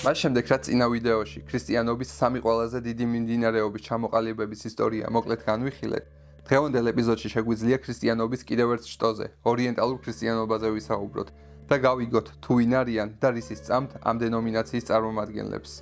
მას შემდეგ რაც წინა ვიდეოში ქრისტიანობის სამი ყველაზე დიდი მიმდინარეობის ჩამოყალიბების ისტორია მოკლედ განვიხილეთ, დღევანდელ ეპიზოდში შეგვიძლია ქრისტიანობის კიდევ ერთ შტოზე, ორიენტალურ ქრისტიანობაზე ვისაუბროთ და გავიგოთ თუ ვინ არიან და რისი სწამთ ამ დენომინაციის წარმომადგენლებს.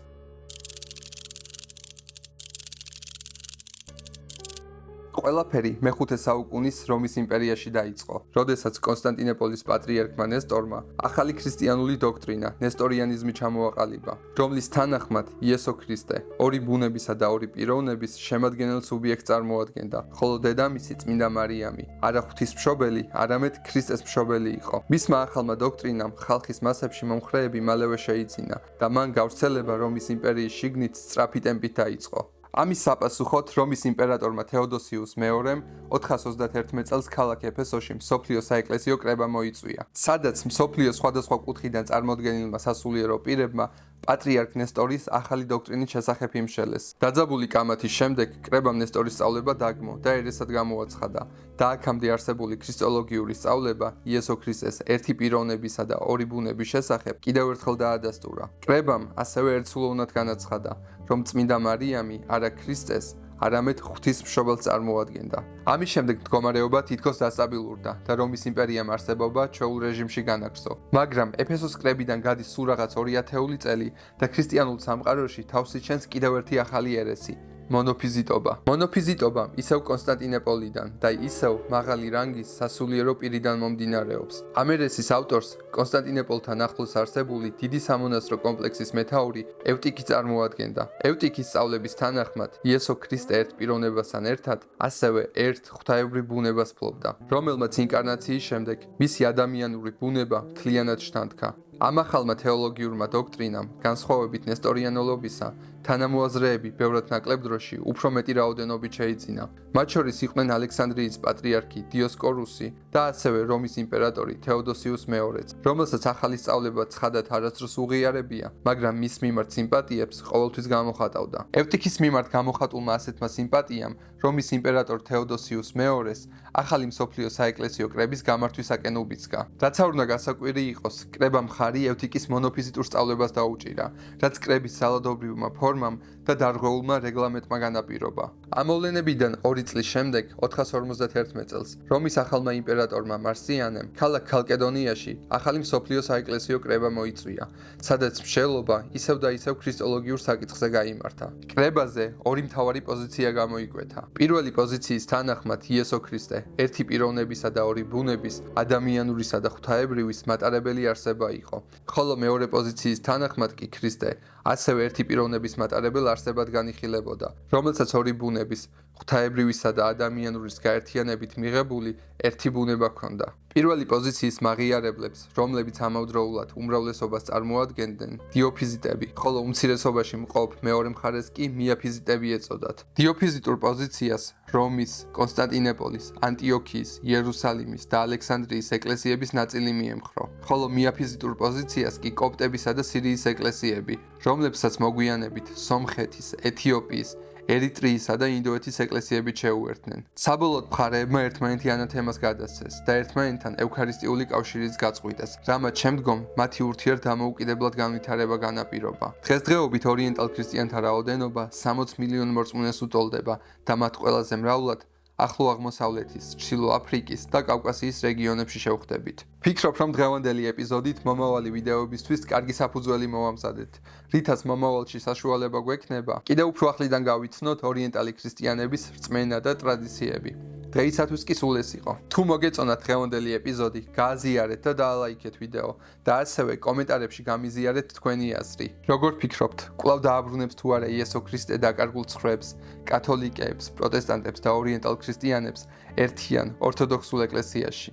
ყველაფერი მე-5 საუკუნის რომის იმპერიაში დაიწყო, როდესაც კონსტანტინოპოლის პატრიარქმა ნესტორმა ახალი ქრისტიანული დოქტრინა, ნესტორიანიზმი ჩამოაყალიბა, რომლის თანახმად იესო ქრისტე ორი ბუნებისა და ორი პიროვნების შემადგენელ სუბიექტს წარმოადგენდა, ხოლო დედამისი წმინდა მარიამი არა ღვთისმშობელი, არამედ ქრისტეს მშობელი იყო. მისმა ახალმა დოქტრინამ ხალხის მასებში მომხრეები მალევე შეიძინა და მან გავრცელება რომის იმპერიის შიგნით სწრაფი ტემპით დაიწყო. ამის საპასუხოდ რომის იმპერატორმა თეოდოსიუს მეორემ 431 წელს ქალაქ ეფესოში მსოფლიო საეკლესიო კრება მოიწვია, სადაც მსოფლიოს სხვადასხვა კუთხიდან წარმოდგენილმა სასულიერო პირებმა პატრიარქ ნესტორის ახალი დოქტრინის შესახებ იმშელეს. დაძაბული კამათის შემდეგ კრებამ ნესტორის სწავლება დაგმო და ერესად გამოაცხადა და აქამდე არსებული ქრისტოლოგიური სწავლება იესო ქრისტეს ერთი პიროვნებისა და ორი ბუნების შესახებ კიდევ ერთხელ დაადასტურა. კრებამ ასევე ერთსულოვნად განაცხადა, რომ წმინდა მარიამი არა ქრისტეს, არამედ ღვთისმშობელს წარმოადგენდა. ამის შემდეგ მდგომარეობა თითქოს დასტაბილურდა და რომის იმპერიამ არსებობა ჩვეულ რეჟიმში განაგრძო. მაგრამ ეფესოს კრებიდან გადის სულ რაღაც 2000 წელი და ქრისტიანულ სამყაროში თავს იჩენს კიდევ ერთი ახალი ერესი. მონოფიზიტობა. მონოფიზიტობა ისევ კონსტანტინოპოლიდან და ისევ მაღალი რანგის სასულიერო პირიდან მომდინარეობს. ამ ერესის ავტორს კონსტანტინოპოლთან ახლოს არსებული დიდი სამონასტრო კომპლექსის მეთაური ევტიქი წარმოადგენდა. ევტიქის სწავლების თანახმად იესო ქრისტე ერთ პიროვნებასთან ერთად ასევე ერთ ღვთაებრივ ბუნებას ფლობდა, რომელმაც ინკარნაციის შემდეგ მისი ადამიანური ბუნება მთლიანად შთანთქა. ამ ახალმა თეოლოგიურმა დოქტრინამ, განსხვავებით ნესტორიანობისა, თანამოაზრეები ბევრად ნაკლებ დროში უფრო მეტი რაოდენობით შეიძინა. მათ შორის იყვნენ ალექსანდრიის პატრიარქი დიოსკორუსი და ასევე რომის იმპერატორი თეოდოსიუს მეორეც, რომელსაც ახალი სწავლება ცხადად არასდროს უღიარებია, მაგრამ მის მიმართ სიმპათიებს ყოველთვის გამოხატავდა. ევტიქის მიმართ გამოხატულმა ასეთმა სიმპათიამ რომის იმპერატორ თეოდოსიუს მეორეს ახალი მსოფლიო საეკლესიო კრების გამართვისაკენ უბიძგა. რაც არ უნდა გასაკვირი იყოს, კრებამ მხარი ევტიქის მონოფიზიტურ სწავლებას დაუჭირა, რაც კრების ძალადობრივმა ფორმამ და დარღვეულმა რეგლამენტმა განაპირობა. ამ მოვლენებიდან 2 წლის შემდეგ, 451 წელს, რომის ახალმა იმპერატორმა მარსიანემ ქალაქ ქალკედონიაში ახალი მსოფლიო საეკლესიო კრება მოიწვია, სადაც მშელობა ისევ და ისევ ქრისტოლოგიურ საკითხზე გაიმართა. კრებაზე ორი მთავარი პოზიცია გამოიკვეთა. პირველი პოზიციის თანახმად იესო ქრისტე ერთი პიროვნებისა და ორი ბუნების, ადამიანურისა და ღვთაებრივის მატარებელი არსება იყო, ხოლო მეორე პოზიციის თანახმად კი ქრისტე ასევე ერთი პიროვნების მატარებელ არსებად განიხილებოდა, რომელსაც ორი ბუნების, ღვთაებრივისა და ადამიანურის გაერთიანებით მიღებული ერთი ბუნება ჰქონდა. პირველი პოზიციის მაღიარებლებს, რომლებიც ამავდროულად უმრავლესობას წარმოადგენდნენ, დიოფიზიტები, ხოლო უმცირესობაში მყოფ მეორე მხარეს კი მიაფიზიტები ეწოდათ. დიოფიზიტურ პოზიციას რომის, კონსტანტინოპოლის, ანტიოქიის, იერუსალიმის და ალექსანდრიის ეკლესიების ნაწილი მიემხრო, ხოლო მიაფიზიტურ პოზიციას კი კოპტებისა და სირიის ეკლესიები, რომლებსაც მოგვიანებით სომხეთის, ეთიოპიის, ერიტრიისა და ინდოეთის ეკლესიებით შეუერთდნენ. საბოლოოდ მხარეებმა ერთმანეთი ანათემას გადასცეს და ერთმანეთთან ევქარისტიული კავშირის გაწყვიტეს, რამაც შემდგომ მათი ურთიერთდამოუკიდებლად განვითარება განაპირობა. დღესდღეობით ორიენტალ ქრისტიანთა რაოდენობა 60 მილიონ მორწმუნეს უტოლდება და მათ ყველაზე მრავლად ახლო აღმოსავლეთის, ჩრდილო აფრიკის და კავკასიის რეგიონებში შევხვდებით. ფიქრობ, რომ დღევანდელი ეპიზოდით მომავალი ვიდეოებისთვის კარგი საფუძველი მოვამზადეთ, რითაც მომავალში საშუალება გვექნება კიდევ უფრო ახლიდან გავიცნოთ ორიენტალი ქრისტიანების რწმენა და ტრადიციები. დღეისათვის კი სულ ეს იყო. თუ მოგეწონათ დღევანდელი ეპიზოდი, გააზიარეთ და დაალაიქეთ ვიდეო და ასევე კომენტარებში გამიზიარეთ თქვენი აზრი. როგორ ფიქრობთ, კვლავ დააბრუნებს თუ არა იესო ქრისტე დაკარგულ ცხრებს, კათოლიკეებს, პროტესტანტებს და ორიენტალ ქრისტიანებს ერთიან ორთოდოქსულ ეკლესიაში?